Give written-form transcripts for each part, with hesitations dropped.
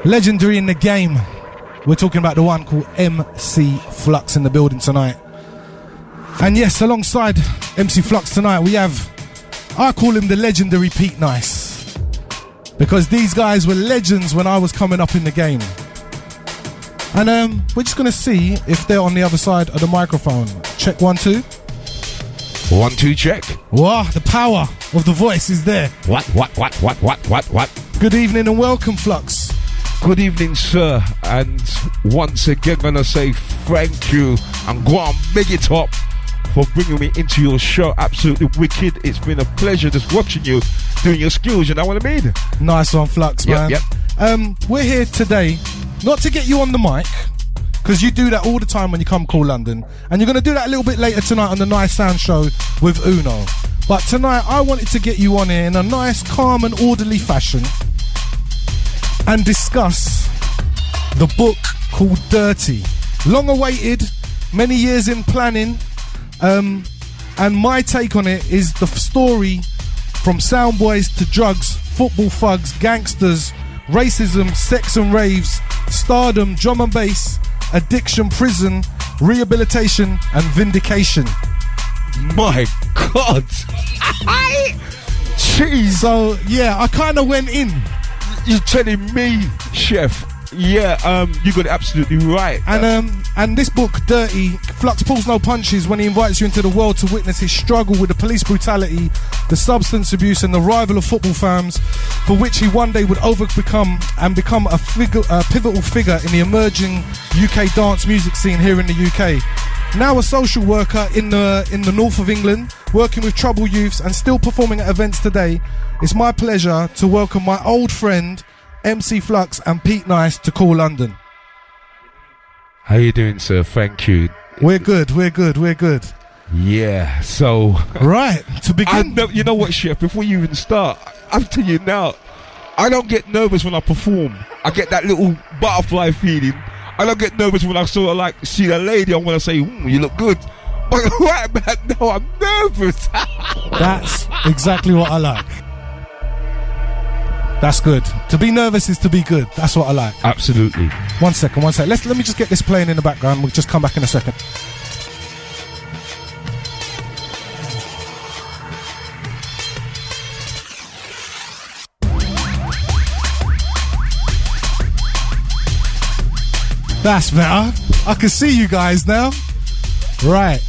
Legendary in the game. We're talking about the one called MC Flux in the building tonight. And yes, alongside MC Flux tonight, we have, I call him the legendary Pete Nice. Because these guys were legends when I was coming up in the game. And we're just going to see if they're on the other side of the microphone. Check 1, 2. 1, 2, check. Wow, the power of the voice is there. What? Good evening and welcome, Flux. Good evening, sir. And once again, gonna say thank you and go on, big it up for bringing me into your show. Absolutely wicked. It's been a pleasure just watching you doing your skills, you know what I mean? Nice one, Flux, man. Yep. We're here today not to get you on the mic, because you do that all the time when you come Kool London, and you're going to do that a little bit later tonight on the Nice Sound Show with Uno. But tonight I wanted to get you on here in a nice, calm and orderly fashion and discuss the book called Dirty. Long awaited, many years in planning, and my take on it is the story from soundboys to drugs, football thugs, gangsters, racism, sex and raves, stardom, drum and bass, addiction, prison, rehabilitation and vindication. My God. Jeez. So yeah, I kind of went in. You're telling me, Chef? Yeah, you got it absolutely right. And this book, Dirty, Flux pulls no punches when he invites you into the world to witness his struggle with the police brutality, the substance abuse and the rival of football fans, for which he one day would become a pivotal figure in the emerging UK dance music scene here in the UK. Now a social worker in the north of England, working with troubled youths and still performing at events today, it's my pleasure to welcome my old friend MC Flux and Pete Nice to Kool London. How you doing, sir? Thank you. We're good. Yeah, so right, to begin. You know what, Chef? Before you even start, I'm telling you now, I don't get nervous when I perform. I get that little butterfly feeling. I don't get nervous when I sort of like see a lady. I want to say, you look good. But right about now, I'm nervous. That's exactly what I like. That's good. To be nervous is to be good. That's what I like. Absolutely. One second. Let me just get this playing in the background. We'll just come back in a second. That's better. I can see you guys now. Right.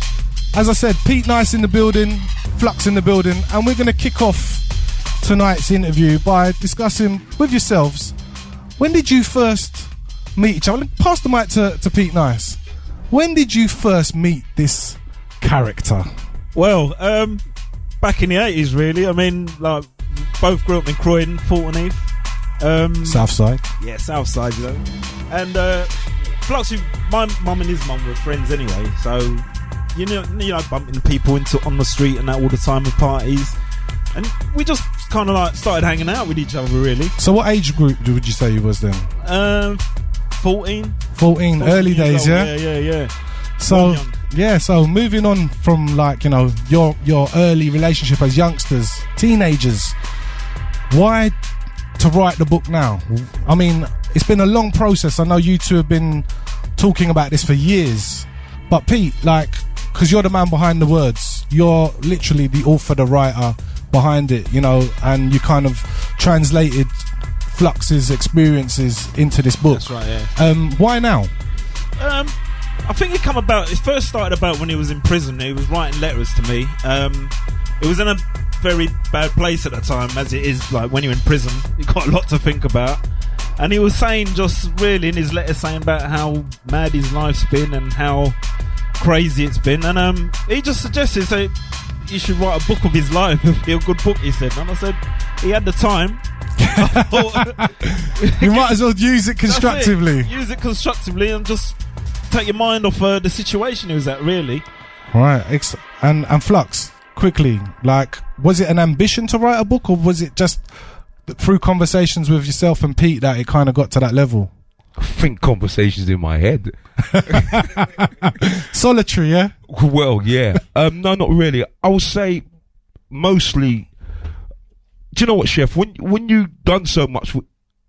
As I said, Pete Nice in the building, Flux in the building, and we're going to kick off tonight's interview by discussing with yourselves, when did you first meet each other? Pass the mic to Pete Nice. When did you first meet this character? Well, back in the 80s, really. I mean, like, both grew up in Croydon, Fulton Heath. Southside. Yeah, Southside, you know. And Flux, my mum and his mum were friends anyway, so you know, bumping people on the street and that all the time at parties. And we just kind of like started hanging out with each other, really. So what age group would you say you was then? 14, early days, yeah? Yeah. So moving on from, like, you know, your early relationship as youngsters, teenagers, why to write the book now? I mean, it's been a long process. I know you two have been talking about this for years. But Pete, like, because you're the man behind the words, you're literally the author, the writer behind it, you know, and you kind of translated Flux's experiences into this book. That's right, yeah. Why now? I think it first started about when he was in prison. He was writing letters to me. It was in a very bad place at the time, as it is, like, when you're in prison, you've got a lot to think about. And he was saying, just really in his letter, saying about how mad his life's been and how crazy it's been. And he just suggested, so you should write a book of his life. It'd be a good book, he said. And I said, he had the time. You might as well use it constructively. Use it constructively and just take your mind off the situation he was at, really. Right. And Flux, quickly, like, was it an ambition to write a book, or was it just through conversations with yourself and Pete that it kind of got to that level? I think conversations in my head. Solitary, yeah? Well, yeah. No, not really. I would say mostly. Do you know what, Chef? When you've done so much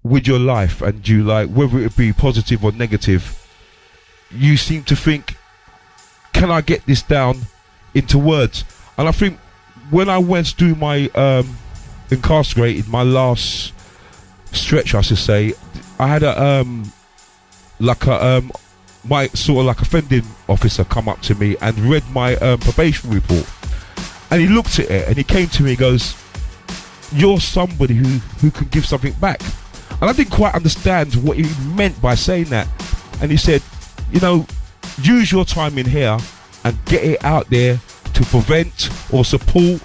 with your life, and you like, whether it be positive or negative, you seem to think, can I get this down into words? And I think when I went to do my incarcerated, my last stretch, I should say, I had a my sort of like offending officer come up to me and read my probation report, and he looked at it and he came to me and goes, you're somebody who can give something back. And I didn't quite understand what he meant by saying that. And he said, you know, use your time in here and get it out there to prevent or support,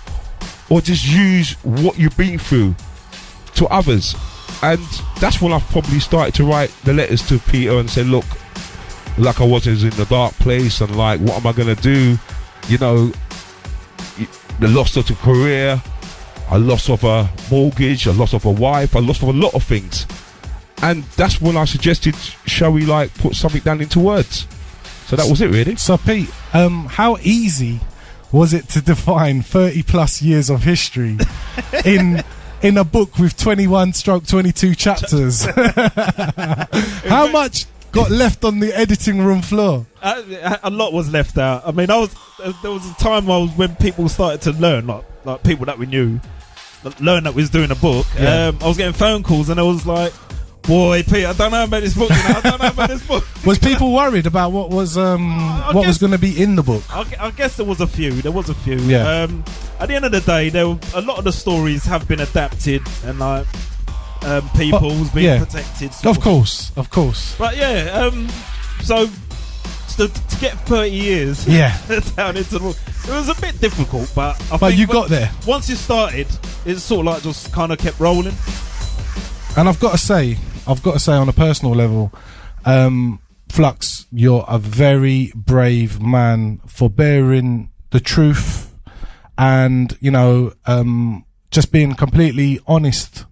or just use what you've been through to others. And that's when I probably started to write the letters to Peter and say, look, like I was in the dark place, and like, what am I going to do? You know, the loss of a career, a loss of a mortgage, a loss of a wife, a loss of a lot of things. And that's when I suggested, shall we like put something down into words? So that was it, really. So Pete, how easy was it to define 30 plus years of history in a book with 21/22 chapters? How much got left on the editing room floor? A lot was left out. I mean, there was a time when people started to learn, like people that we knew, learn that we was doing a book. Yeah. I was getting phone calls, and I was like, boy, Pete, I don't know about this book. You know? I don't know about this book. Was people worried about what was was going to be in the book? I guess there was a few. Yeah. At the end of the day, a lot of the stories have been adapted, and like people's being protected. Of course. But yeah, so to get 30 years down into the book, it was a bit difficult, but I think you got there. Once you started, it sort of like just kind of kept rolling. And I've got to say on a personal level, Flux, you're a very brave man for bearing the truth and, you know, just being completely honest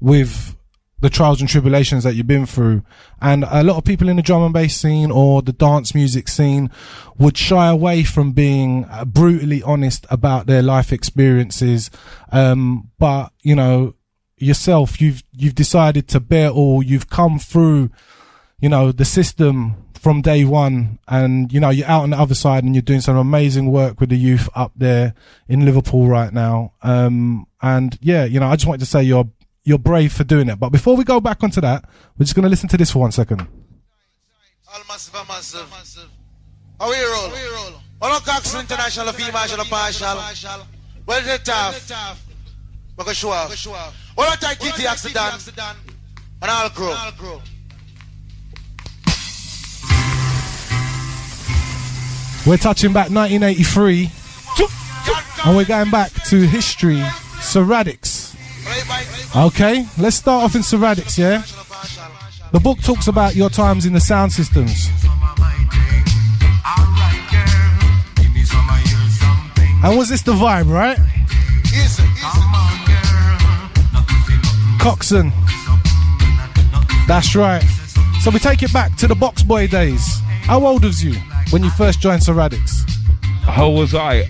with the trials and tribulations that you've been through. And a lot of people in the drum and bass scene or the dance music scene would shy away from being brutally honest about their life experiences. But, you know, yourself, you've decided to bear all. You've come through, you know, the system from day one, and you know, you're out on the other side and you're doing some amazing work with the youth up there in Liverpool right now. And yeah, you know, I just wanted to say you're brave for doing it. But before we go back onto that, we're just going to listen to this for 1 second. All massive. How we roll? All on Cox International, female, partial. Well, it's tough. Because show off. All on time, Kitty accident. And all crew. We're touching back 1983. And we're going back to history. Serradics. Okay, let's start off in Serradics, yeah? The book talks about your times in the sound systems. And was this the vibe, right? Coxon. That's right. So we take it back to the Box Boy days. How old was you when you first joined Serradics? How was I?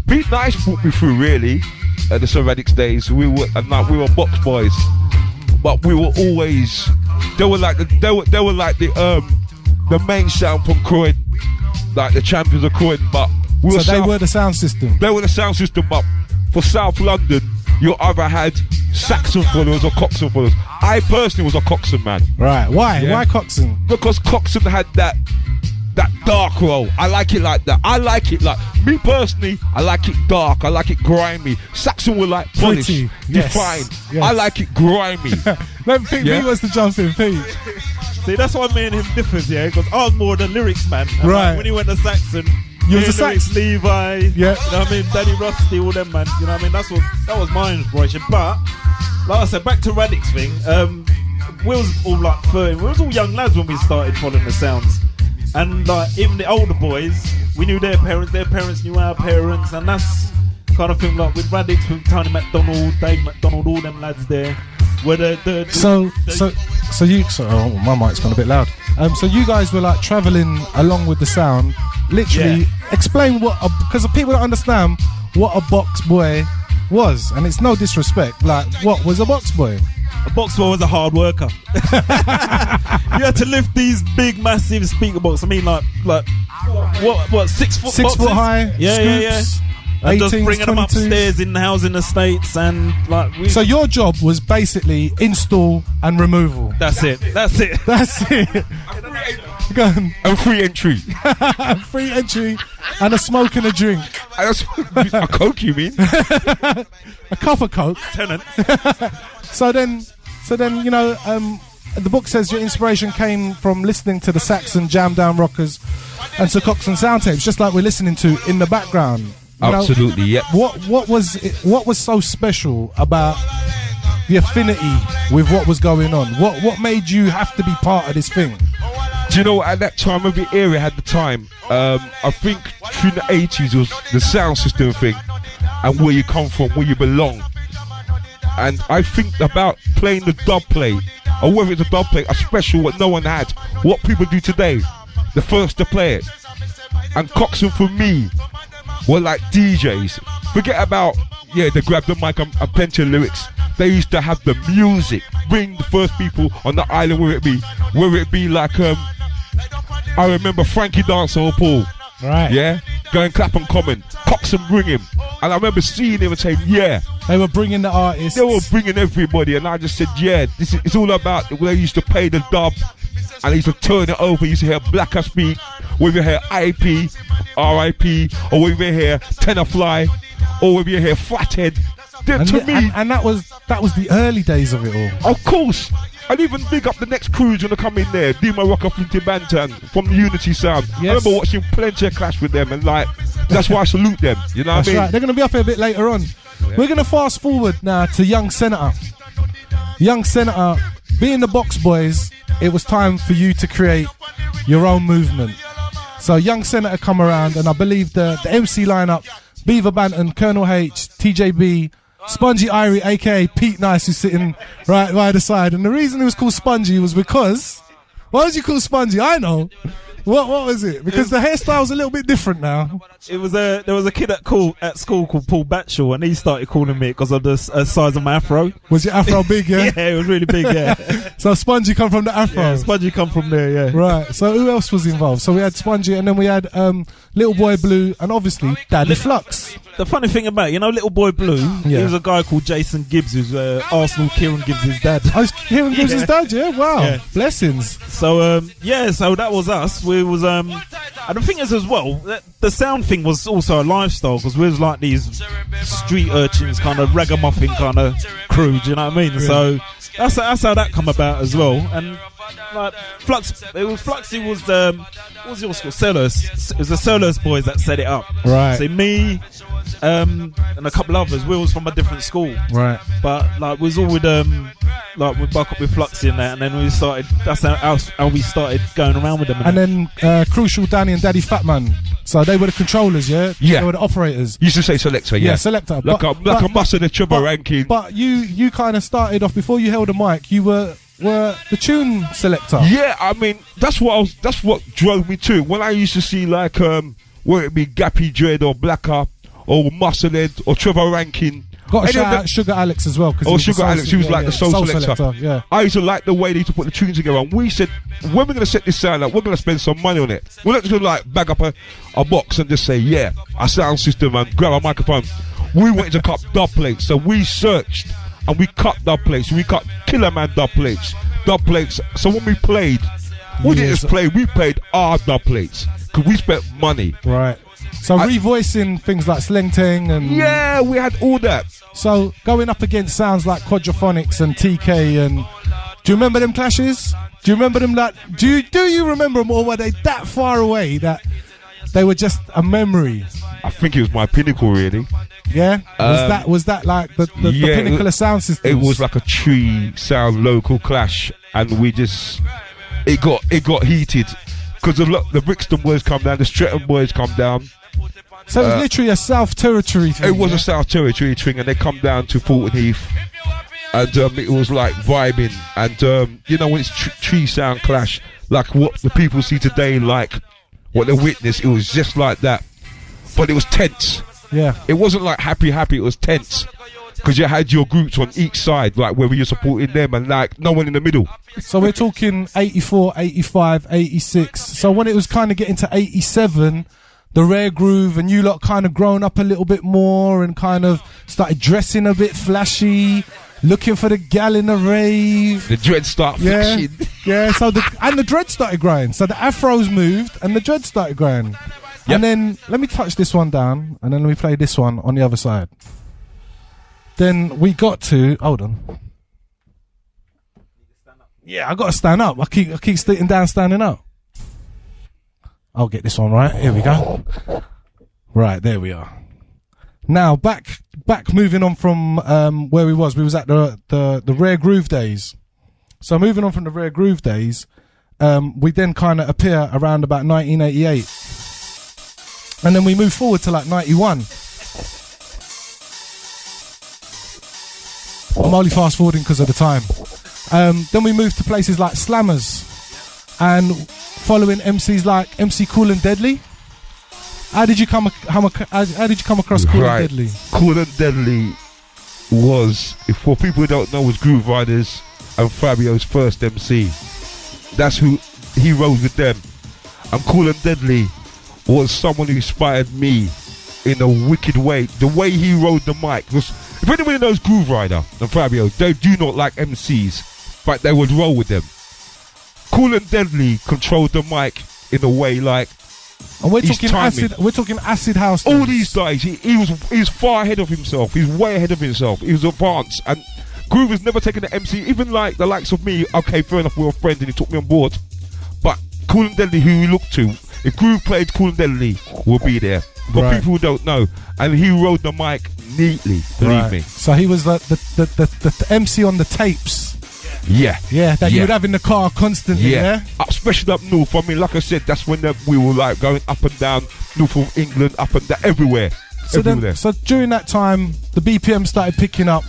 Pete Nice put me through, really. At the Serradics days, we were Box Boys, but we were always. They were like the main sound from Croydon, like the champions of Croydon. But they were the sound system. They were the sound system, but for South London, you either had Saxon followers or Coxon followers. I personally was a Coxon man. Right? Why? Yeah. Why Coxon? Because Coxon had that dark roll. I like it like that. I like it like, me personally, I like it dark. I like it grimy. Saxon were like polished, defined. Yes. I like it grimy. Let me think, me was the jumping Pete. See, that's why me and him differs, yeah? Because I was more the lyrics man. And right. Like, when he went to Saxon, you was a Saxon. Levi, yeah. You know what I mean? Danny Rusty, all them, man. You know what I mean? That was my inspiration. But, like I said, back to Radix thing, we was all like 30. We was all young lads when we started following the sounds. And like even the older boys, we knew their parents knew our parents, and that's kind of thing like with Radix, with Tony McDonald, Dave McDonald, all them lads there. Where my mic's gone a bit loud. So you guys were like travelling along with the sound. Literally, explain because people don't understand what a box boy was, and it's no disrespect. Like, what was a box boy? a box boy was a hard worker. You had to lift these big, massive speaker boxes. I mean, like what 6 foot 6 boxes? foot high. Yeah. Scoops, And just 18s, bringing them 22s. upstairs in the housing estates and like. So your job was basically install and removal. That's it. That's it. That's it. Go on. And free entry. Free entry and a smoke and a drink. A Coke, you mean? A cup of Coke. Tenant. So then, you know, the book says your inspiration came from listening to the Saxon Jam Down Rockers and Sir Coxsone sound tapes, just like we're listening to in the background. You know, Absolutely, yep. What was so special about the affinity with what was going on? What made you have to be part of this thing? Do you know what, at that time, every area had the time. I think through the 80s was the sound system thing and where you come from, where you belong. And I think about playing the dub plate, or whether it's a dub plate, a special what no one had, what people do today, the first to play it. And Coxsone for me were like DJs. Forget about, they grab the mic and plenty of lyrics. They used to have the music, bring the first people on the island, whether it be like, I remember Frankie Dancer or Paul. Right. Yeah? Going Clapham Common. Coxsone bring him. And I remember seeing him and saying, yeah. They were bringing the artists. They were bringing everybody. And I just said, yeah, it's all about where they used to play the dub. And they used to turn it over. You used to hear Blacker speak. Whether you hear IP, RIP, or whether you hear Tenor Fly, or whether you hear Fathead. And that was the early days of it all. Of course. I'd even big up the next crews gonna come in there. Dima Rocker Flinty Bantan from the Unity Sound. Yes. I remember watching plenty of Clash with them, and like that's why I salute them. You know That's what I mean? right. They're gonna be up here a bit later on. Yeah. We're gonna fast forward now to Young Senator. Young Senator, being the Box Boys, it was time for you to create your own movement. So Young Senator come around, and I believe the MC lineup: Beaver Banton, Colonel H, TJB, Spongy Irie, aka Pete Nice, who's sitting right by the side. And the reason it was called Spongy was because, why was you called Spongy? I know. What was it? Because the hairstyle's a little bit different now. It was there was a kid at school called Paul Batchell, and he started calling me because of the size of my afro. Was your afro big? Yeah. Yeah, it was really big. Yeah. So Spongy come from the afro. Yeah, Spongy come from there. Yeah. Right. So who else was involved? So we had Spongy, and then we had Little Boy Blue, and obviously Daddy Flux. The funny thing about it, Little Boy Blue, yeah. He was a guy called Jason Gibbs, who's Arsenal Kieran Gibbs' dad. Oh, Kieran Gibbs' his dad, yeah? Wow. Yeah. Blessings. So, so that was us. We was, and the thing is as well, the sound thing was also a lifestyle, because we was like these street urchins, kind of ragamuffin kind of crew, do you know what I mean? Yeah. So that's how that come about as well. And like Flux, Fluxy was what was yours called? Sellers. It was the Sellers boys that set it up. Right. So me, and a couple others. We was from a different school. Right. But like we was all with like we buck up with Fluxy and that, and then we started. That's how we started going around with them. And then Crucial Danny and Daddy Fatman. So they were the controllers, yeah. Yeah. They were the operators. Used to say selector, yeah. Yeah, selector. Like a Muscle the Chubba ranking. But you kind of started off before you held a mic. You were the tune selector. Yeah, I mean that's what drove me to it. When I used to see like whether it be Gappy Dread or Blacker or Musclehead or Trevor Rankin. Got to shout out Sugar Alex as well. Sugar Alex, he was like the soul selector. Yeah. I used to like the way they used to put the tunes together. And we said, when we're going to set this sound up, we're going to spend some money on it. We're not just going to like bag up a box and just say, yeah, our sound system and grab a microphone. We wanted to cut dub plates. So we searched and we cut dub plates. We cut Killer Man dub plates. So when we played, we didn't just play, we played our dub plates. Because we spent money. Right. So revoicing things like Sleng Teng and... Yeah, we had all that. So going up against sounds like Quadraphonics and TK and... Do you remember them clashes? Do you remember them like... Do you remember them, or were they that far away that they were just a memory? I think it was my pinnacle, really. Yeah? Was that like the pinnacle of sound systems? It was like a tree sound local clash, and we just... It got heated. Because the Brixton boys come down, the Stretton boys come down. So it was literally a South Territory thing. It was a South Territory thing, and they come down to Fulton Heath, and it was like vibing. And when it's tree sound clash, like what the people see today, like what they witness, it was just like that. But it was tense. Yeah. It wasn't like happy. It was tense. because you had your groups on each side, like whether you're supporting them and like no one in the middle. So we're talking 84, 85, 86. So when it was kind of getting to 87, the Rare Groove and you lot kind of grown up a little bit more and kind of started dressing a bit flashy, looking for the gal in the rave. The dreads start flashing. Yeah, so the dreads started growing. So the afros moved and the dreads started growing. Yep. And then let me touch this one down and then let me play this one on the other side. Then we got to, hold on. Yeah, I got to stand up. I keep sitting down, standing up. I'll get this one right. Here we go. Right, there we are. Now back moving on from where we was at the Rare Groove days. So moving on from the Rare Groove days, we then kind of appear around about 1988, and then we move forward to like 91. I'm only fast forwarding because of the time. Then we move to places like Slammers, and following MCs like MC Kool and Deadly. How did you come across Kool and Deadly? Kool and Deadly was, for people who don't know, was Groove Riders and Fabio's first MC. That's who he rode with them. And Kool and Deadly was someone who inspired me in a wicked way. The way he rode the mic was, if anybody knows Groove Rider and Fabio, they do not like MCs, but they would roll with them. Kool and Deadly controlled the mic in a way like, and we're talking acid house. All these guys, he was far ahead of himself. He's way ahead of himself. He was advanced, and Groove has never taken the MC. Even like the likes of me. Okay, fair enough, we're a friend, and he took me on board. But Kool and Deadly, who he looked to, if Groove played, Kool and Deadly will be there. But people who don't know, and he rode the mic neatly. Believe me. So he was the MC on the tapes. Yeah, that you would have in the car constantly. Yeah, especially up north. I mean, like I said, that's when we were like going up and down north of England, up and down, everywhere. So during that time, the BPM started picking up.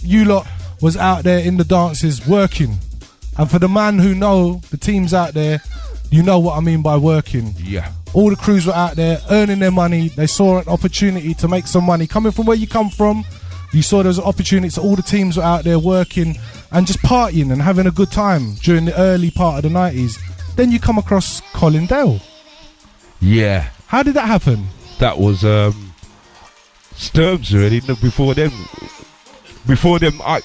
You lot was out there in the dances working, and for the man who know the teams out there, you know what I mean by working. Yeah. All the crews were out there earning their money. They saw an opportunity to make some money. Coming from where you come from, you saw there was an opportunity. So all the teams were out there working and just partying and having a good time during the early part of the 90s. Then you come across Colin Dale. Yeah. How did that happen? That was Sturms already. Before them, I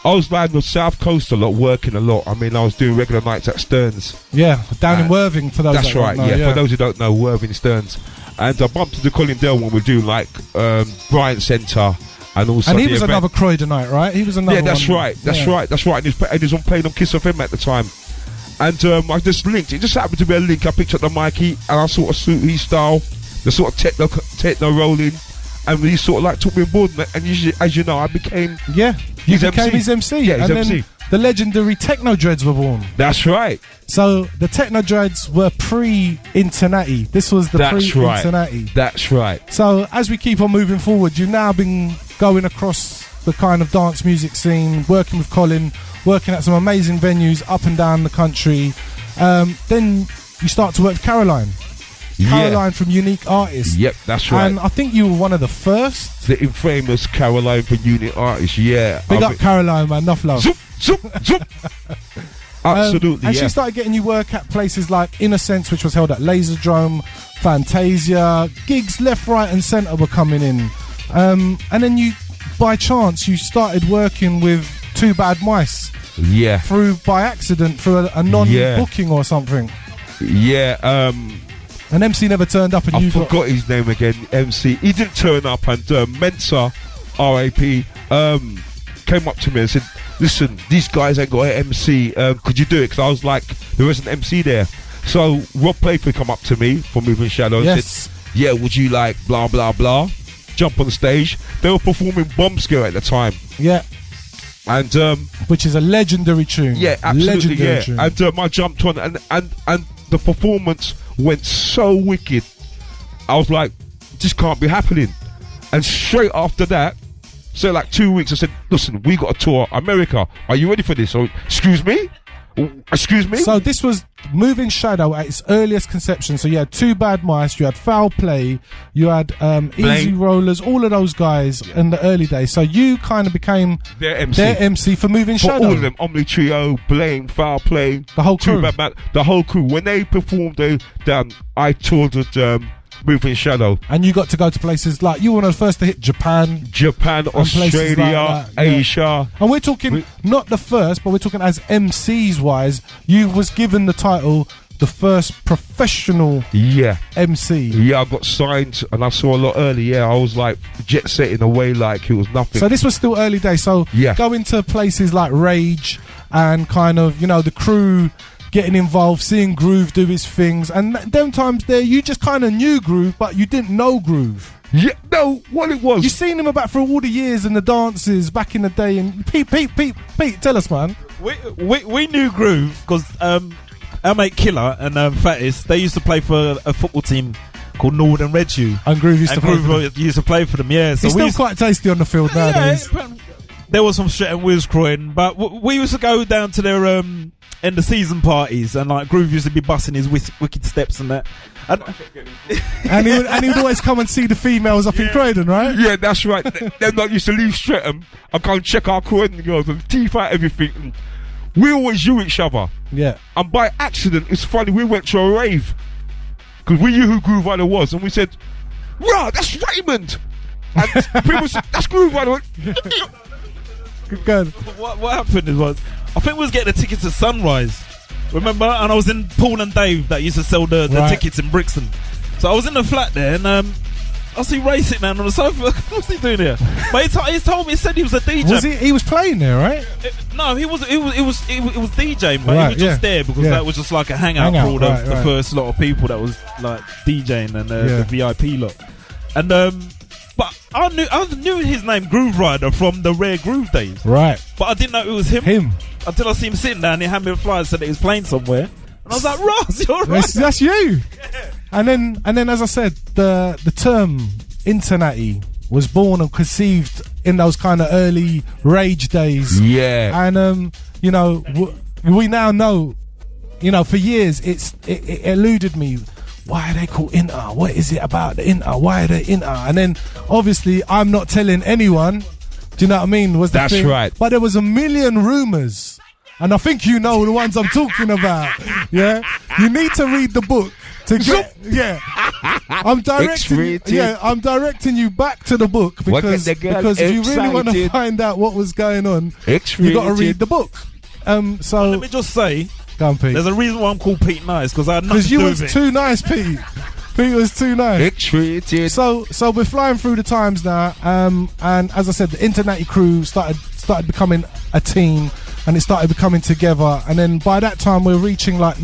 was like on the south coast a lot, working a lot. I mean, I was doing regular nights at Stearns. Yeah, down in Worthing for those. That's right. For those who don't know, Worthing Stearns. And I bumped into Colin Dale when we were doing like Bryant Centre. And also, he was another Croydonite, right? He was another. Yeah, that's right. And he was on playing on Kiss FM at the time. And I just linked. It just happened to be a link. I picked up the mic, and I sort of suit his style, the sort of techno rolling, and he sort of like took me on board. And usually, as you know, I became his MC. Yeah, his MC. Then the legendary Techno Dreads were born. That's right. So the Techno Dreads were pre-Internati. This was the pre-Internati. That's right. So as we keep on moving forward, you've now been going across the kind of dance music scene, working with Colin, working at some amazing venues up and down the country. Then you start to work with Caroline. Caroline from Unique Artists. Yep, that's right. And I think you were one of the first. The infamous Caroline from Unique Artists, yeah. Big up Caroline, man. Enough love. Zoop. Absolutely, and she started getting you work at places like Innocence, which was held at Laserdrome, Fantasia. Gigs left, right and centre were coming in. And then you, by chance, you started working with Two Bad Mice. Yeah. By accident, through a non-booking or something. Yeah, an MC never turned up, and I forgot his name again. MC, he didn't turn up, and Mensa, R.A.P., came up to me and said, "Listen, these guys ain't got an MC. Could you do it?" Because I was like, there was an MC there. So Rob Playford come up to me from Moving Shadows. Yes. Said, "Yeah, would you like blah blah blah?" Jump on the stage. They were performing Bomb Scare at the time. Yeah. And which is a legendary tune. Yeah, absolutely. Legendary tune. And I jumped on, and the performance went so wicked. I was like, this can't be happening. And straight after that, so like 2 weeks, I said, listen, we got a tour America. Are you ready for this? So, excuse me? Excuse me? So this was Moving Shadow at its earliest conception. So you had Two Bad Mice, you had Foul Play, you had Easy Rollers, all of those guys in the early days. So you kind of became their MC for Moving for Shadow. all of them. Omni Trio, Blame, Foul Play, the whole crew. The whole crew. When they performed, I toured with Moving Shadow. And you got to go to places like, you were one of the first to hit Japan, Australia, like Asia. And we're talking not the first, but we're talking as MCs wise. You was given the title the first professional MC. Yeah, I got signed and I saw a lot early. Yeah, I was like jet setting away like it was nothing. So this was still early days. So going to places like Rage and kind of, you know, the crew getting involved, seeing Groove do his things, and them times there, you just kind of knew Groove, but you didn't know Groove. Yeah, no, what it was. You seen him about through all the years and the dances back in the day, and Pete, tell us, man. We knew Groove because our mate Killer and Fatis, they used to play for a football team called Northern Red Shoe, and Groove used to play for them. Yeah, so he's still quite tasty on the field nowadays. There was some shit and whiz crying, but we used to go down to their end of season parties, and like Groove used to be busting his wicked steps and that. And he would always come and see the females up in Croydon, right? Yeah, that's right. Them not used to leave Streatham and go and check our Croydon girls and teeth out everything. And we always knew each other. Yeah. And by accident, it's funny, we went to a rave because we knew who Groove Rider was, and we said, "Rah, that's Raymond." And people said, "That's Groove Rider." Good. What happened was, I think we was getting the tickets at Sunrise, remember? And I was in Paul and Dave that used to sell the tickets in Brixton. So I was in the flat there, and I see Ray sitting down on the sofa. What's he doing here? But he told me, he said he was a DJ. He was playing there, right? No, he was DJing, but he was just there because that was just like a hangout for all the first lot of people that was like DJing and the VIP lot. And but I knew his name Groove Rider from the Rare Groove days. Right. But I didn't know it was him. Until I see him sitting down, he handed me a flyer and said that he was playing somewhere. And I was like, Ross, you're right. That's you. Yeah. And then as I said, the term Internati was born and conceived in those kind of early Rage days. Yeah. And you know, we now know, you know, for years it eluded me. Why are they called Inter? What is it about the Inter? Why are they Inter? And then obviously I'm not telling anyone. Do you know what I mean? Was the That's thing. right. But there was a million rumours, and I think you know the ones I'm talking about. Yeah, you need to read the book to get. Yeah, I'm directing you back to the book because if you really want to find out what was going on, you got to read the book. So let me just say. Pete. There's a reason why I'm called Pete Nice, because I had nothing to do with it. Because you was too nice, Pete. Pete was too nice. So we're flying through the times now, and as I said, the Internati crew started becoming a team, and it started becoming together, and then by that time we're reaching like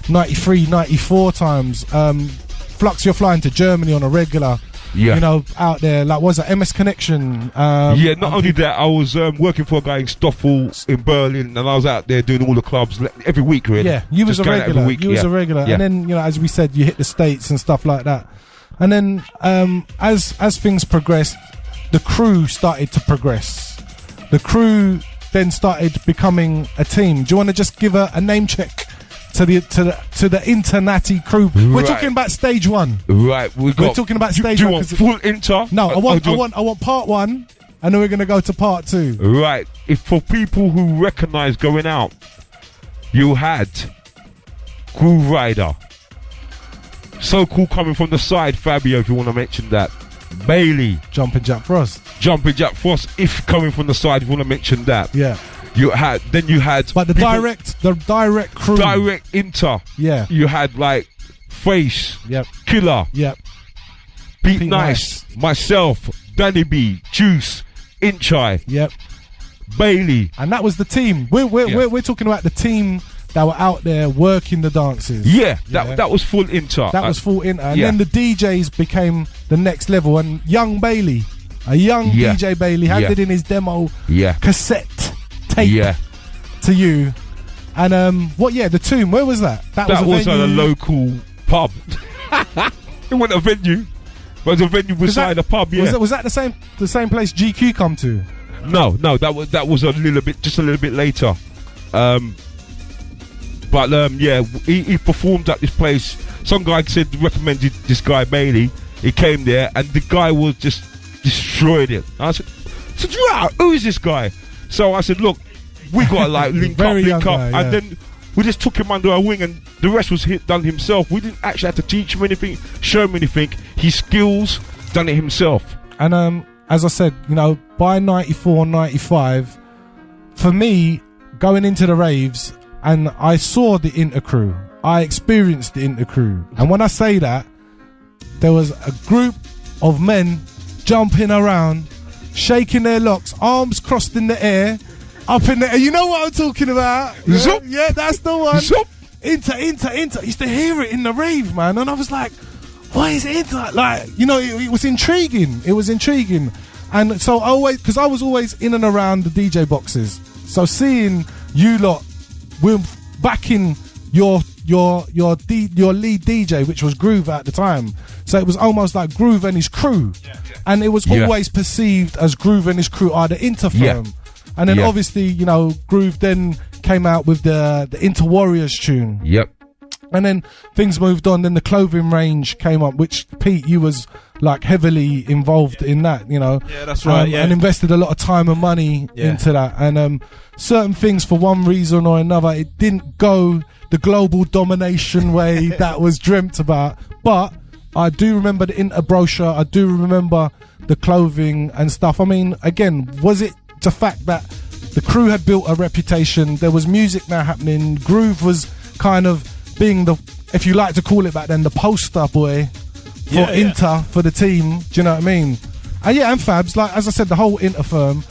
93, 94 times. Flux, you're flying to Germany on a regular. Yeah. You know, out there, like, was it MS Connection? Not only that, I was working for a guy in Stoffel in Berlin, and I was out there doing all the clubs every week, really. Yeah, you was a regular. Yeah. And then, you know, as we said, you hit the States and stuff like that. And then, as things progressed, the crew started to progress. The crew then started becoming a team. Do you want to just give a name check to the Internati crew? We're talking about stage one. Right, we're talking about stage one. Do you one. want full inter? No, I want part one, and then we're gonna go to part two. Right. If for people who recognise going out, you had Groove Rider, So Cool coming from the side, Fabio, if you want to mention that. Bailey, Jumping Jack Frost, if coming from the side, if you want to mention that. Yeah. You had but the direct crew, direct inter. Yeah. You had like Face, Yep. Killer, Yep. Pete Nice, myself, Danny B, Juice, Inchai, Yep. Bailey, and that was the team. We're talking about the team that were out there working the dances. Yeah, that was full inter. That was full inter, and then the DJs became the next level. And young Bailey, DJ Bailey, handed in his demo cassette tape to you. And the Tomb, where was that? That was at a local pub. It wasn't a venue. It was a venue beside a pub. Yeah. Was that the same place GQ come to? No, that was a little bit later. But yeah, he performed at this place. Some guy recommended this guy Bailey. He came there and the guy was just destroyed it. I said, who is this guy? So I said, look, we got to like link up, guy, yeah. And then we just took him under our wing, and the rest was done himself. We didn't actually have to teach him anything, show him anything. His skills, done it himself. And as I said, you know, by 94, 95, for me, going into the raves, and I saw the intercrew. I experienced the intercrew. And when I say that, there was a group of men jumping around, shaking their locks, arms crossed in the air, up in the air. You know what I'm talking about? Yeah, yeah, that's the one. Inter. I used to hear it in the rave, man. And I was like, why is it inter? Like, you know, it was intriguing. It was intriguing. And so because I was always in and around the DJ boxes. So seeing you lot with backing your lead DJ, which was Groove at the time. So it was almost like Groove and his crew. And it was always perceived as Groove and his crew are the inter firm. And then obviously, you know, Groove then came out with the Inter Warriors tune. Yep. And then things moved on. Then the clothing range came up, which Pete, you was like heavily involved in that, you know. Yeah, that's right. And invested a lot of time and money into that. And certain things, for one reason or another, it didn't go the global domination way that was dreamt about. But I do remember the Inter brochure. I do remember the clothing and stuff. I mean, again, was it the fact that the crew had built a reputation? There was music now happening. Groove was kind of being the, if you like to call it back then, the poster boy for Inter, for the team. Do you know what I mean? And Fabs, like as I said, the whole Inter firm.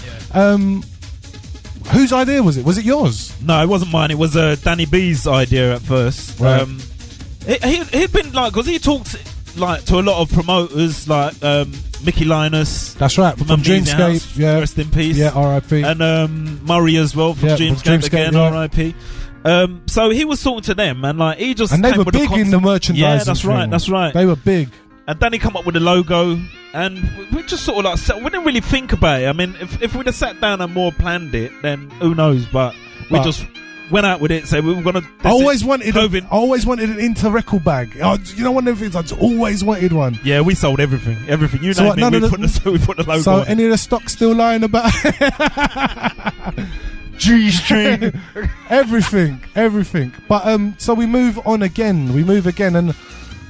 Whose idea was it? Was it yours? No, it wasn't mine. It was Danny B's idea at first. Right. He'd been like, because he talked like to a lot of promoters, like Mickey Linus. That's right, from Dreamscape. Yeah, rest in peace. Yeah, R.I.P. And Murray as well from Dreamscape again. R.I.P. So he was talking to them, and like he just and they were big in the merchandising. Yeah, that's right. That's right. They were big. And then he come up with the logo, and we just sort of like we didn't really think about it. I mean, if we'd have sat down and more planned it, then who knows? But we just went out with it. So we were gonna. I always wanted an Inter record bag. You know, one of the things I just always wanted one. Yeah, we sold everything. You know, we put the logo. So on any of the stock still lying about? G-string. everything. But so we move again, and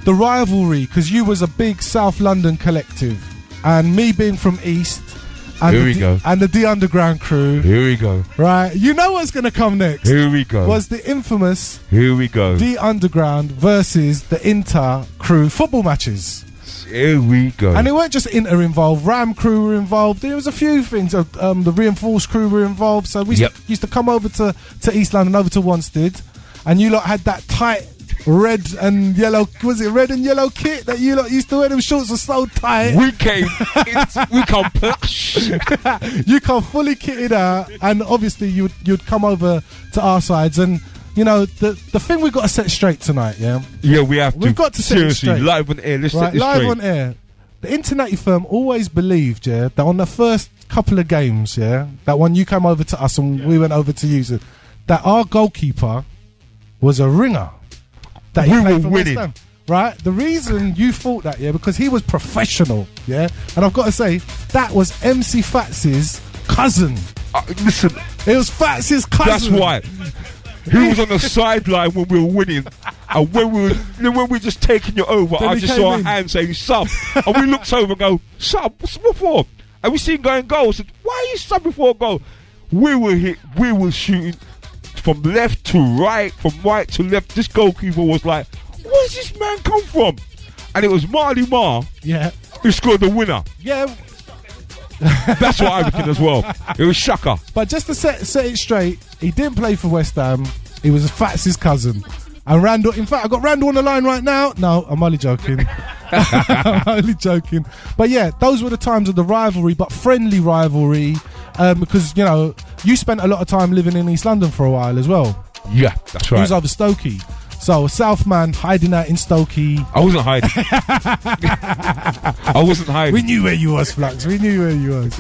the rivalry, because you was a big South London collective, and me being from East, and and the D Underground crew. Here we go. Right, you know what's gonna come next. Here we go. Was the infamous Here we go. D Underground versus the Inter crew football matches. Here we go. And it weren't just Inter involved. Ram crew were involved. There was a few things. The Reinforced crew were involved. So we used to come over to East London, over to Wanstead, and you lot had that tight red and yellow. Was it red and yellow kit that you lot used to wear? Them shorts were so tight. We come plush. You come fully kitted out, and obviously you'd come over to our sides. And you know, the thing we've got to set straight tonight, yeah? Yeah, we have to. We've got to set it straight. Live on air, let's set this live straight. on air. The Internati firm always believed, that on the first couple of games, that when you came over to us and we went over to you, that our goalkeeper was a ringer. That we were winning. Right? The reason you thought that, because he was professional, And I've got to say, that was MC Fats's cousin. Listen. It was Fats's cousin. That's why. He was on the sideline when we were winning, and when we were just taking it over, then I just saw a hand saying "sub," and we looked over and go "sub." What's for? And we seen going goal. I said, "Why are you subbing for a goal?" We were shooting from left to right, from right to left. This goalkeeper was like, "Where's this man come from?" And it was Marley Marr, who scored the winner. Yeah. That's what I reckon as well. It was Shaka. But just to set it straight, he didn't play for West Ham. He was Fats's cousin. And Randall, in fact, I got Randall on the line right now. No, I'm only joking. I'm only joking. But yeah, those were the times of the rivalry, but friendly rivalry, because, you know, you spent a lot of time living in East London for a while as well. Yeah, that's right. He was over Stokey. So, Southman hiding out in Stokey. I wasn't hiding. I wasn't hiding. We knew where you was, Flux. We knew where you was.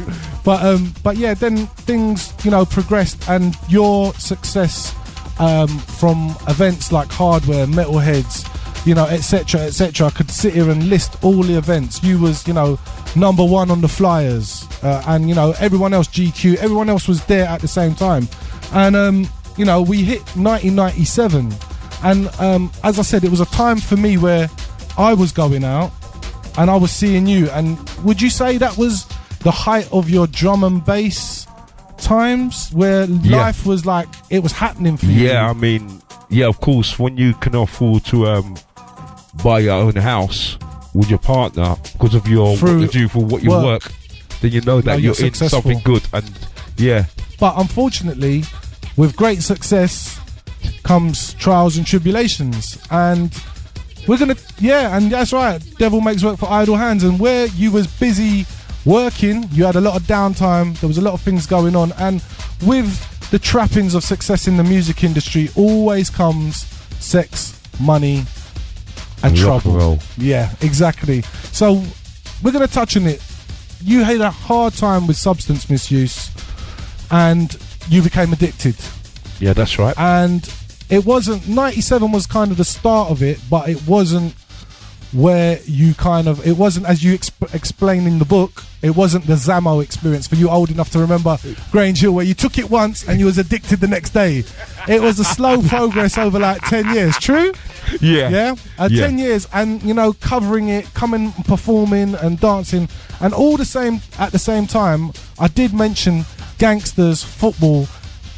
But yeah, then things, you know, progressed, and your success from events like Hardware, Metalheads, you know, etc., etc. I could sit here and list all the events. You was, you know, number one on the flyers, and you know, everyone else, GQ, everyone else was there at the same time. And you know, we hit 1997, and as I said, it was a time for me where I was going out and I was seeing you. And would you say that was the height of your drum and bass times, where life was like, it was happening for you? Yeah, I mean, yeah, of course, when you can afford to buy your own house with your partner because of your what you do for what you work, then you know that you're in something good. And yeah, but unfortunately, with great success comes trials and tribulations, and we're gonna, and that's right, devil makes work for idle hands. And where you was busy working, you had a lot of downtime, there was a lot of things going on, and with the trappings of success in the music industry always comes sex, money and trouble. Yeah, exactly. So we're going to touch on it. You had a hard time with substance misuse and you became addicted. Yeah, that's right. And it wasn't, 97 was kind of the start of it, but it wasn't where you kind of, it wasn't, as you explain in the book, it wasn't the Zammo experience for you old enough to remember Grange Hill, where you took it once and you was addicted the next day. It was a slow progress over like 10 years. True? Yeah. 10 years, and you know, covering it, coming, performing and dancing, and all the same at the same time. I did mention Gangsters, football.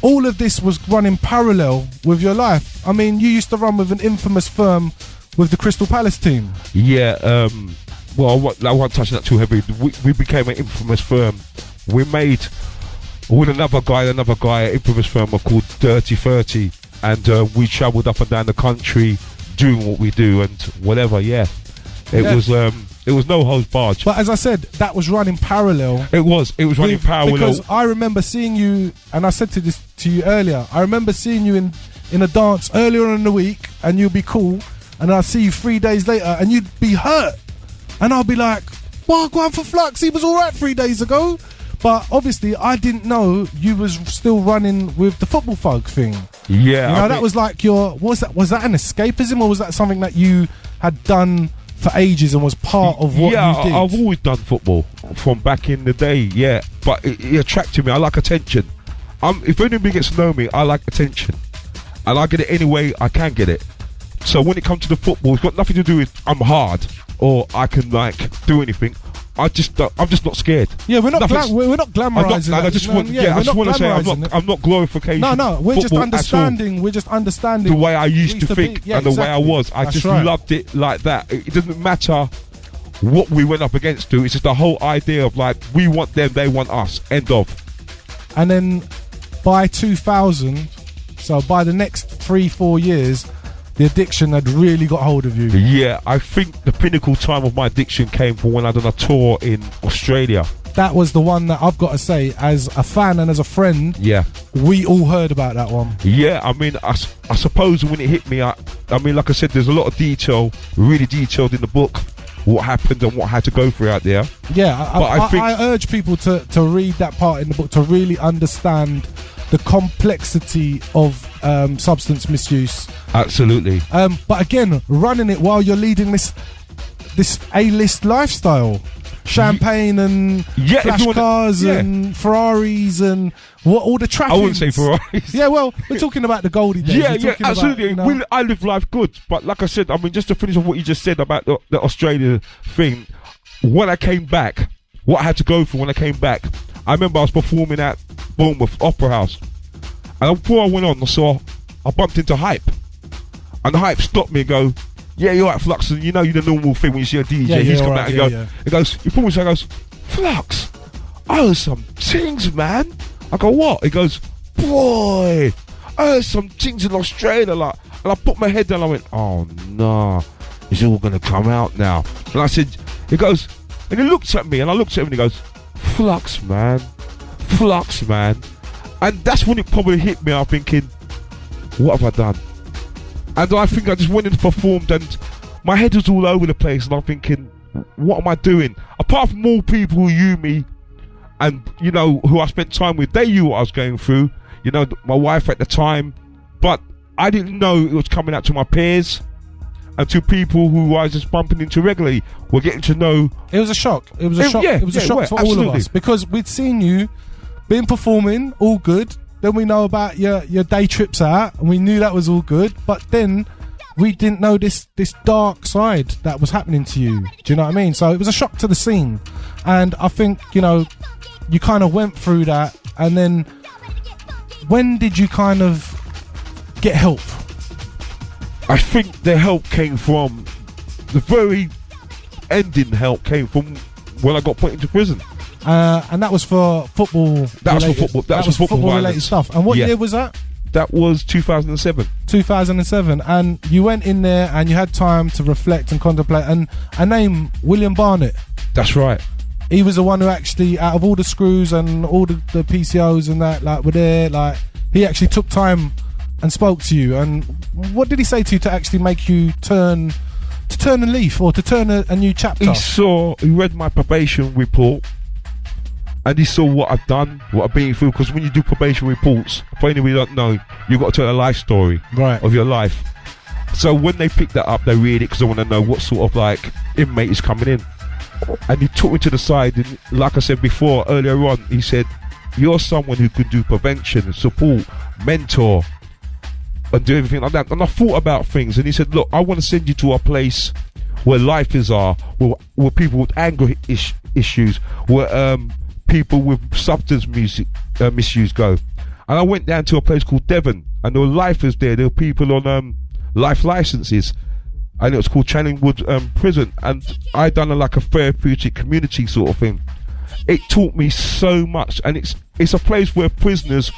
All of this was running parallel with your life. I mean, you used to run with an infamous firm with the Crystal Palace team. Yeah, well, I won't touch that too heavy. We became an infamous firm. We made, with another guy, an infamous firm called Dirty 30, and we travelled up and down the country doing what we do and whatever. It was no holds barred. But as I said, that was running parallel. It was running parallel. Because I remember seeing you, and I said this to you earlier, I remember seeing you in a dance earlier on in the week, and you'd be cool, and I'd see you 3 days later and you'd be hurt, and I'll be like, well, go on for Flux, he was alright 3 days ago. But obviously I didn't know you was still running with the football folk thing. Yeah, you know, that was like your, was that an escapism, or was that something that you had done for ages and was part of what you did? I've always done football from back in the day, but it attracted me. I like attention. If anybody gets to know me, I like attention, and I get it any way I can get it. So when it comes to the football, it's got nothing to do with I'm hard or I can like do anything. I'm just not scared. Yeah, we're not glamorizing. I just want to say I'm not glorification. No, we're just understanding. We're just understanding the way I used to think and the way I was. I just loved it like that. It doesn't matter what we went up against. It's just the whole idea of like, we want them, they want us. End of. And then by 2000, so by the next 3-4 years, the addiction had really got hold of you. Yeah, I think the pinnacle time of my addiction came from when I done a tour in Australia. That was the one that I've got to say, as a fan and as a friend, we all heard about that one. Yeah, I mean, I suppose when it hit me, I mean, like I said, there's a lot of detail, really detailed in the book, what happened and what I had to go through out there. Yeah, I urge people to read that part in the book to really understand the complexity of substance misuse. Absolutely. But again, running it while you're leading this A-list lifestyle. Champagne and flash cars and Ferraris and all the trappings. I wouldn't say Ferraris. Yeah, well, we're talking about the Goldie days. Yeah, absolutely. About, you know, I live life good, but like I said, I mean, just to finish off what you just said about the Australia thing, when I came back, what I had to go through when I came back, I remember I was performing at Bournemouth Opera House, and before I went on, I bumped into Hype, and the Hype stopped me and go, yeah, you're right, Flux, and you know the normal thing when you see a DJ, he's come out and he goes, he pulled me, goes, Flux, I heard some things, man. I go, what? He goes, boy, I heard some things in Australia, like, and I put my head down, I went, oh no, it's all gonna come out now. And I said, he goes, and he looked at me, and I looked at him, and he goes, Flux, man. And that's when it probably hit me. I'm thinking, what have I done? And I think I just went and performed, and my head was all over the place, and I'm thinking, what am I doing? Apart from all people who knew me and, you know, who I spent time with, they knew what I was going through, you know, my wife at the time, but I didn't know it was coming out to my peers and to people who I was just bumping into regularly. Were getting to know. It was a shock. It was a shock. Yeah, it was a shock for all of us because we'd seen you been performing all good. Then we know about your day trips out, and we knew that was all good. But then we didn't know this dark side that was happening to you. Do you know what I mean? So it was a shock to the scene, and I think you kind of went through that. And then when did you kind of get help? I think the help came from the very ending. Help came from when I got put into prison. And that was for football. That was for football. That was for football related stuff. And what year was that? That was 2007. 2007. And you went in there and you had time to reflect and contemplate. And a name, William Barnett. That's right. He was the one who actually, out of all the screws and all the PCOs and that, like, were there, like, he actually took time and spoke to you. And what did he say to you to actually make you turn a leaf or to turn a new chapter? He read my probation report. And he saw what I've done, what I've been through. Because when you do probation reports, for anyone who don't know, you've got to tell a life story of your life. So when they pick that up, they read it because they want to know what sort of like inmate is coming in. And he took me to the side, and like I said before, earlier on, he said, "You're someone who could do prevention, support, mentor, and do everything like that." And I thought about things, and he said, "Look, I want to send you to a place where lifers are, where people with anger issues, where people with substance misuse go." And I went down to a place called Devon, and there were lifers there. There were people on life licenses, and it was called Channingwood Prison. And I done like a therapeutic community sort of thing. It taught me so much, and it's a place where prisoners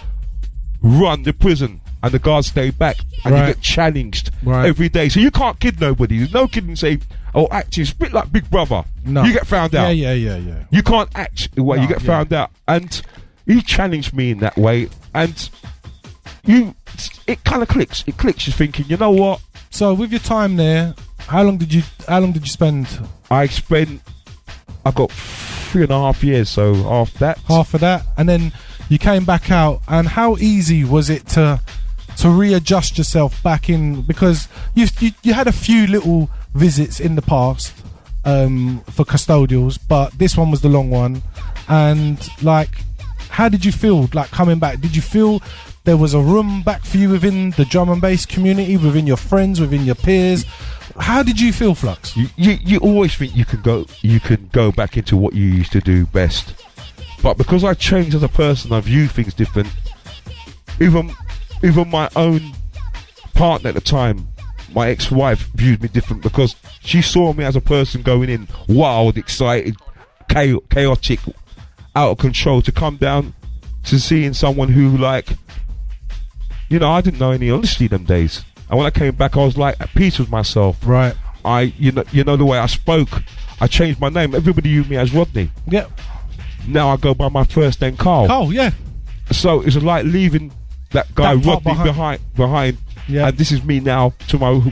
run the prison, and the guards stay back, and you get challenged every day. So you can't kid nobody. There's no kid and say, "Oh, actually, it's a bit like Big Brother." No. You get found out. Yeah. You can't act the way you get found out. And he challenged me in that way, and it kind of clicks. It clicks. You're thinking, you know what? So with your time there, how long did you spend? I got 3.5 years. So half of that, and then you came back out. And how easy was it to readjust yourself back in? Because you had a few little visits in the past for custodials, but this one was the long one. And like, how did you feel like coming back? Did you feel there was a room back for you within the drum and bass community, within your friends, within your peers? How did you feel, Flux? You always think you can go back into what you used to do best, but because I changed as a person, I view things different. Even my own partner at the time, my ex-wife, viewed me different because she saw me as a person going in wild, excited, chaotic, out of control, to come down to seeing someone who, like, I didn't know any honesty them days. And when I came back, I was like at peace with myself. Right. You know the way I spoke. I changed my name. Everybody knew me as Rodney. Yeah. Now I go by my first name, Carl. Carl, yeah. So it's like leaving that guy Rodney behind. Yeah. And this is me now.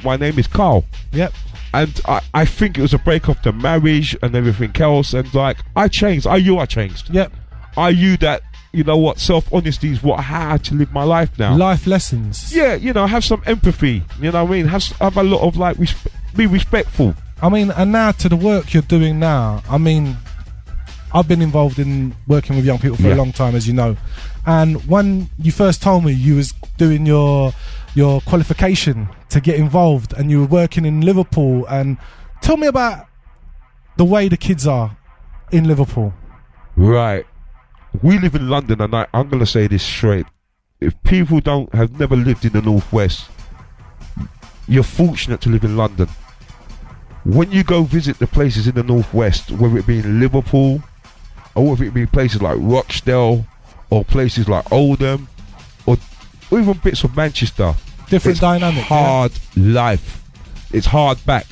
My name is Carl. Yep. And I think it was a break off the marriage and everything else. And like, I changed. I changed. Yep. I knew that, you know what, self-honesty is what I had to live my life now. Life lessons. Yeah, have some empathy. You know what I mean? Have a lot of like, be respectful. I mean, and now to the work you're doing now. I mean, I've been involved in working with young people for a long time, as you know. And when you first told me you was doing your qualification to get involved, and you were working in Liverpool, and tell me about the way the kids are in Liverpool. Right. We live in London, and I'm going to say this straight. If people have never lived in the Northwest, you're fortunate to live in London. When you go visit the places in the Northwest, whether it be in Liverpool, or whether it be places like Rochdale, or places like Oldham, or even bits of Manchester, different dynamic. Hard life. It's hard back,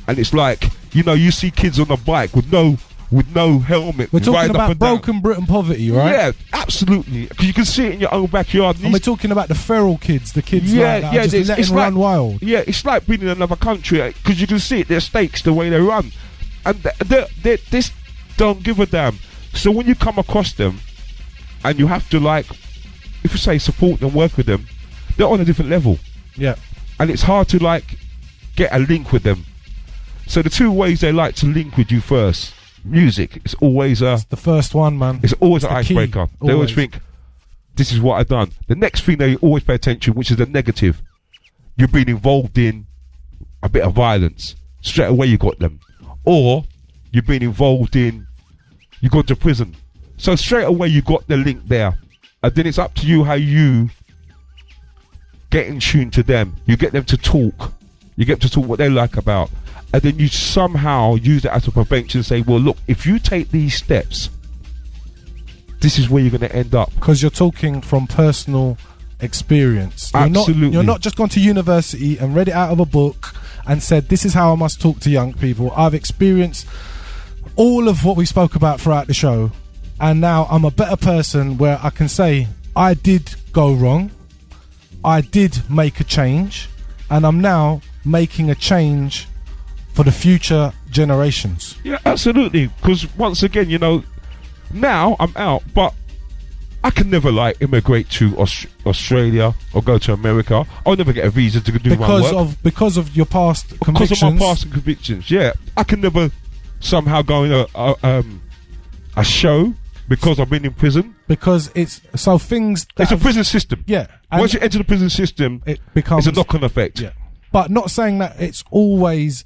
and it's like, you see kids on a bike with no helmet. We're talking about broken down. Britain poverty, right? Yeah, absolutely. Because you can see it in your own backyard. And we're talking about the feral kids, the kids just letting run wild. Yeah, it's like being in another country, because you can see it, their stakes, the way they run. And they just don't give a damn. So when you come across them, and you have to, like, if you say support them, work with them, they're on a different level. Yeah. And it's hard to like get a link with them. So the two ways they like to link with you first, music, it's always It's the first one, man. it's always an the key, icebreaker. They always think, this is what I've done. The next thing they always pay attention, which is the negative. You've been involved in a bit of violence. Straight away you got them. Or you've been involved in, you gone to prison. So straight away you got the link there. And then it's up to you how you get in tune to them. You get them to talk. You get to talk what they like about. And then you somehow use it as a prevention and say, well, look, if you take these steps, this is where you're going to end up. Because you're talking from personal experience. Absolutely. You're not just gone to university and read it out of a book and said, this is how I must talk to young people. I've experienced all of what we spoke about throughout the show. And now I'm a better person where I can say, I did go wrong. I did make a change. And I'm now making a change for the future generations. Yeah, absolutely. Because once again, you know, now I'm out, but I can never like immigrate to Australia or go to America. I'll never get a visa to do my work. Because of your past convictions. Because of my past convictions, yeah. I can never somehow go in a show because I've been in prison. Because it's so things. It's a prison system. Yeah. Once you enter the prison system, it becomes it's a knock-on effect. Yeah. But not saying that it's always,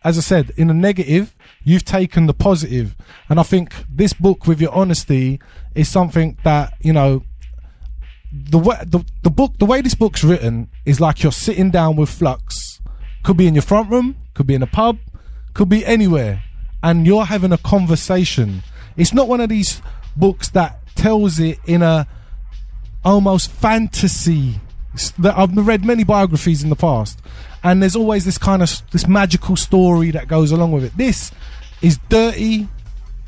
as I said, in a negative. You've taken the positive, and I think this book, with your honesty, is something that, you know, the way this book's written is like you're sitting down with Flux. Could be in your front room, could be in a pub, could be anywhere, and you're having a conversation. It's not one of these books that tells it in a almost fantasy. That I've read many biographies in the past, and there's always this kind of this magical story that goes along with it. This is dirty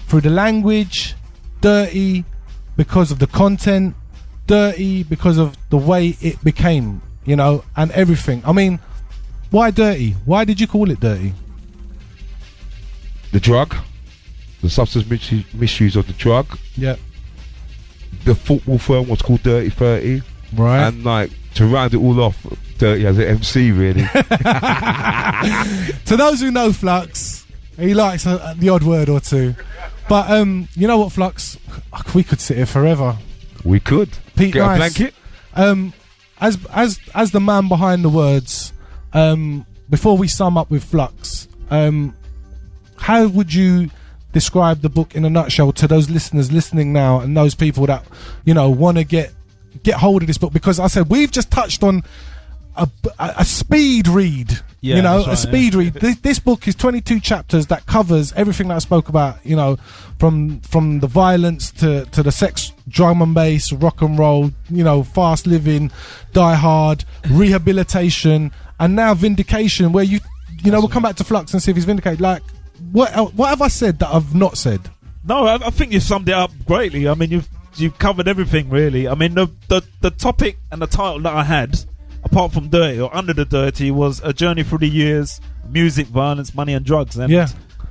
through the language, dirty because of the content, dirty because of the way it became, you know, and everything. I mean, why dirty? Why did you call it dirty? The drug, the substance misuse of the drug. Yeah. The football firm was called Dirty 30. Right. And like, to round it all off, Dirty as an MC, really. To those who know Flux, he likes the odd word or two. But you know what, Flux? We could sit here forever. We could. Pete, get nice. A blanket. As the man behind the words, before we sum up with Flux, how would you describe the book in a nutshell to those listeners listening now and those people that, you know, want to get hold of this book? Because I said we've just touched on a speed read. Yeah, you know, right, a speed read. This book is 22 chapters that covers everything that I spoke about, you know, from the violence to the sex, drum and bass, rock and roll, you know, fast living, Die Hard, Rehabilitation, and now Vindication, where you know, we'll come back to Flux and see if he's vindicated. Like, what have I said that I've not said? No, I think you've summed it up greatly. I mean, you've covered everything, really. I mean, the topic and the title that I had, apart from Dirty or Under the Dirty, was A Journey Through the Years, Music, Violence, Money and Drugs. And yeah,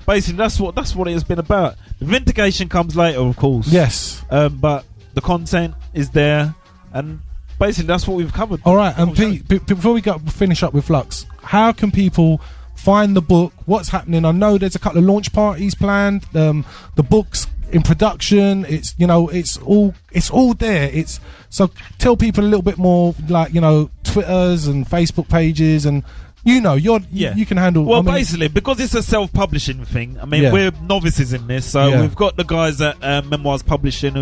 basically that's what it has been about. The vindication comes later, of course. Yes. But the content is there, and basically that's what we've covered. All right, and Pete, before we finish up with Flux, how can people find the book? What's happening? I know there's a couple of launch parties planned. The book's in production. It's, you know, it's all there. It's so tell people a little bit more, like, you know, Twitters and Facebook pages, and you know, you can handle. Well, basically, because it's a self-publishing thing. I mean, we're novices in this, so we've got the guys at Memoirs Publishing,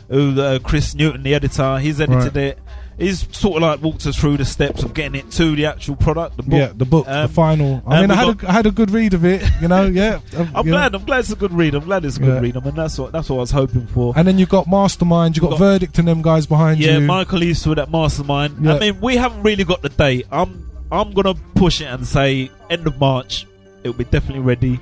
who Chris Newton, the editor, he's edited it. He's sort of like walked us through the steps of getting it to the actual product, the book. Yeah, the book, the final. I mean, I had a good read of it, you know. Yeah, I'm glad it's a good read. I'm glad it's a good read. I mean, that's what I was hoping for. And then you got Mastermind, you got Verdict and them guys behind you. Yeah, Michael Eastwood at Mastermind. Yeah. I mean, we haven't really got the date. I'm gonna push it and say end of March. It'll be definitely ready.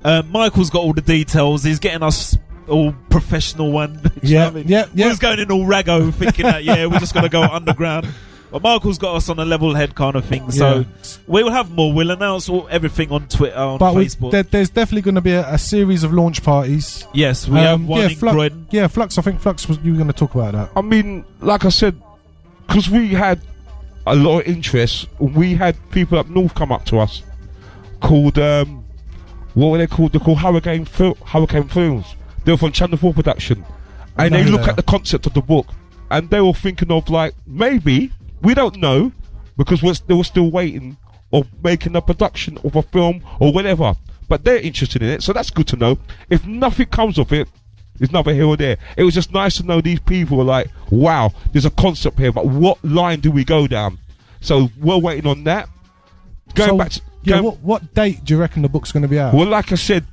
Michael's got all the details. He's getting us all professional one. Yeah, I mean? yeah. We was going in all raggo thinking that we're just going to go underground. But Michael's got us on a level head kind of thing. So we'll have more. We'll announce everything on Twitter, on Facebook. There's definitely going to be a series of launch parties. Yes, we have one in Croydon. Flux, I think Flux, you were going to talk about that. I mean, like I said, because we had a lot of interest. We had people up north come up to us called what were they called? They're called Hurricane Films. They were from Channel 4 production, and they look at the concept of the book, and they were thinking of like, maybe, we don't know, because they were still waiting of making a production of a film or whatever, but they're interested in it, so that's good to know. If nothing comes of it, it's neither here or there. It was just nice to know these people were like, wow, there's a concept here, but what line do we go down? So we're waiting on that. What date do you reckon the book's going to be out? Well, like I said,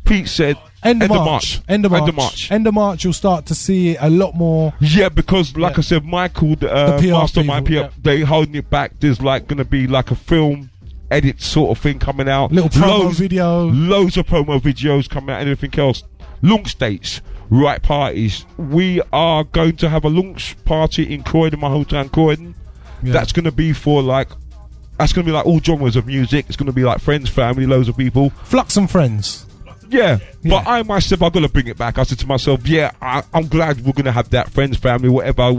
Pete said End of March. End of March, you'll start to see it a lot more. Yeah, because like I said, Michael, the mastermind, they holding it back. There's like going to be like a film edit sort of thing coming out. Little promo video. Loads of promo videos coming out and everything else. Launch dates, right parties. We are going to have a launch party in Croydon, my hometown Croydon. Yeah. That's going to be for like, that's going to be like all genres of music. It's going to be like friends, family, loads of people. Flux and friends. Yeah, but I myself, I've got to bring it back. I said to myself, I'm glad we're going to have that, friends, family, whatever.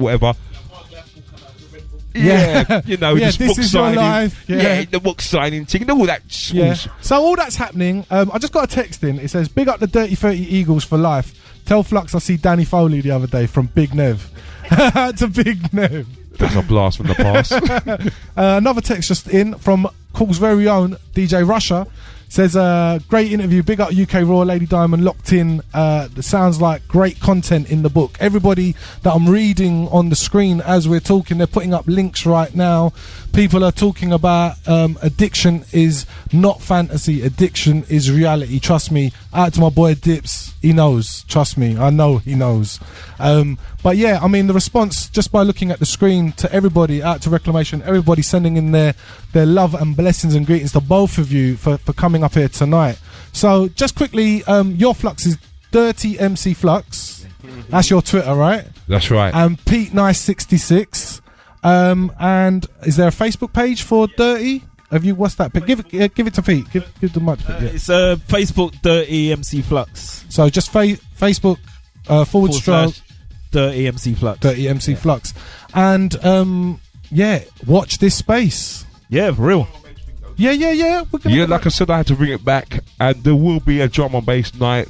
Yeah, you know, yeah, this book is signing. Your life. Yeah, the book signing thing, all that. Yeah. So all that's happening. I just got a text in. It says, big up the Dirty 30 Eagles for life. Tell Flux I see Danny Foley the other day from Big Nev. To Big Nev. That's a blast from the past. Another text just in from Kool's very own DJ Russia. Says, great interview, big up UK Raw, Lady Diamond, locked in. Sounds like great content in the book. Everybody that I'm reading on the screen as we're talking, they're putting up links right now. People are talking about addiction is not fantasy, addiction is reality. Trust me. Out to my boy Dips, he knows. Trust me, I know he knows. But yeah, I mean, the response just by looking at the screen to everybody, out to Reclamation, everybody sending in their love and blessings and greetings to both of you for coming up here tonight. So just quickly, your Flux is Dirty MC Flux. That's your Twitter, right? That's right. And Pete Nice 66. And is there a Facebook page for Dirty? Have you? What's that? Give it to Pete. Give the mic to Pete. Yeah. It's Facebook Dirty MC Flux. So just Facebook / Dirty MC Flux. Dirty MC Flux. And watch this space. Yeah, for real. Yeah. Like I said, I had to bring it back, and there will be a drum and bass night.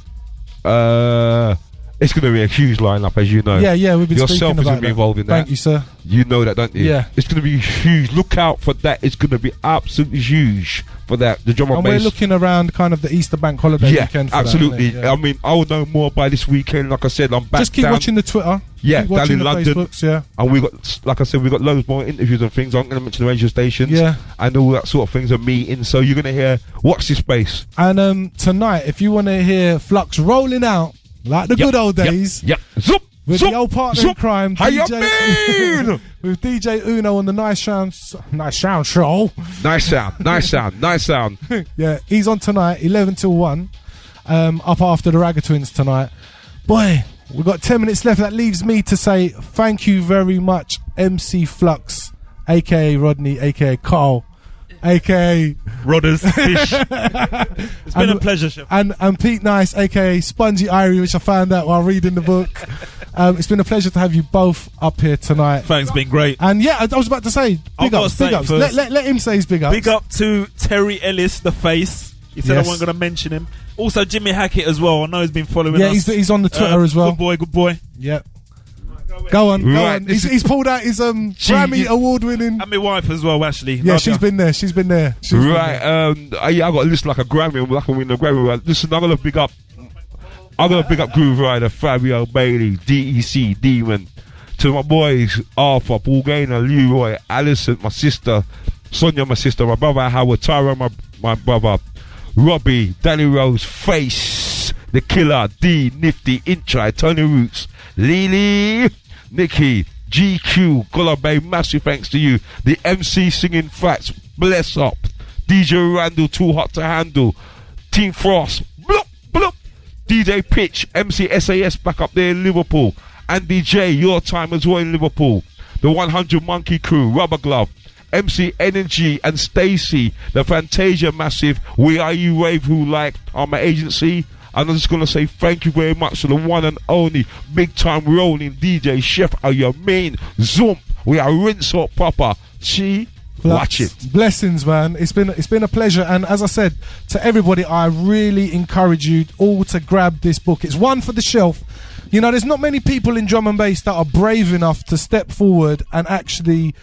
It's going to be a huge lineup, as you know. Yeah, we've been Yourself speaking is about going to be that. involved in that. Thank you, sir. You know that, don't you? Yeah. It's going to be huge. Look out for that. It's going to be absolutely huge for that. The drum and bass. And we're looking around kind of the Easter bank holiday weekend for absolutely. that, I mean, I will know more by this weekend. Like I said, I'm back. Just keep watching the Twitter. Yeah, keep watching down in the London. Facebooks, yeah. And we got, like I said, we got loads more interviews and things. I'm going to mention the radio stations. Yeah. And all that sort of things are meetings. So you're going to hear, watch this space. And tonight, if you want to hear Flux rolling out like the good old days. Yep. Zoop. With the old partner in crime, How you been? With DJ Uno on the Nice Sound Show. Nice sound. Yeah, he's on tonight, 11 till 1. Up after the Ragga Twins tonight. Boy, we've got 10 minutes left. That leaves me to say thank you very much, MC Flux, aka Rodney, aka Carl, aka Rodders Fish. It's been a pleasure, Chef. And Pete Nice, aka Spongy Irie, which I found out while reading the book. It's been a pleasure to have you both up here tonight. Thanks, been great. And yeah, I was about to say, big ups. Let him say his big ups. Big up to Terry Ellis, the face. He said I wasn't going to mention him. Also, Jimmy Hackett as well. I know he's been following us. Yeah, he's on the Twitter as well. Good boy. Yeah. Go on. He's pulled out his Grammy award-winning. And my wife as well, Ashley. Yeah, she's been there. I got a list like a Grammy. Like I win a Grammy. Listen, I'm gonna big up Groove Rider, Fabio Bailey, DEC, Demon. To my boys, Arthur, Paul Gaynor, Leroy, Alison, my sister, Sonia, my sister, my brother Howard, Tyra, my brother, Robbie, Danny Rose, Face, The Killer, D, Nifty, Inchai, Tony Roots, Lily, Nikki, GQ, Gola Bay, massive thanks to you. The MC Singing Facts, bless up. DJ Randall, Too Hot to Handle, Team Frost, bloop, bloop. DJ Pitch, MC SAS back up there in Liverpool. Andy J, your time as well in Liverpool. The 100 Monkey Crew, Rubber Glove, MC Energy and Stacy, the Fantasia Massive, We Are You Rave Who Like, are my agency. And I'm just going to say thank you very much to the one and only big time rolling DJ Chef, are your main Zoom. We are rinse up proper. Watch it. Blessings, man. It's been a pleasure, and as I said to everybody, I really encourage you all to grab this book. It's one for the shelf. You know, there's not many people in drum and bass that are brave enough to step forward and actually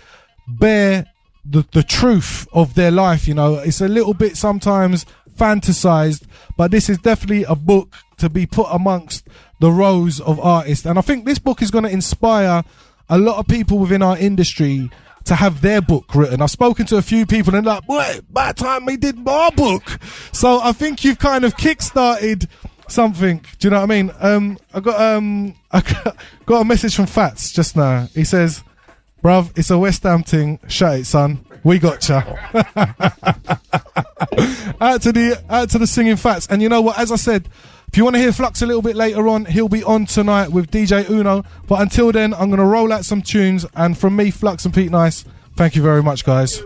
bear the truth of their life. You know, it's a little bit sometimes fantasized, but this is definitely a book to be put amongst the rows of artists, and I think this book is going to inspire a lot of people within our industry to have their book written. I've spoken to a few people and like, boy, by the time we did my book. So I think you've kind of kick-started something. Do you know what I mean? I got a message from Fats just now. He says, bruv, it's a West Ham thing. Shut it, son. We gotcha. out to the singing Fats. And you know what? As I said, if you want to hear Flux a little bit later on, he'll be on tonight with DJ Uno. But until then, I'm going to roll out some tunes. And from me, Flux and Pete Nice, thank you very much, guys.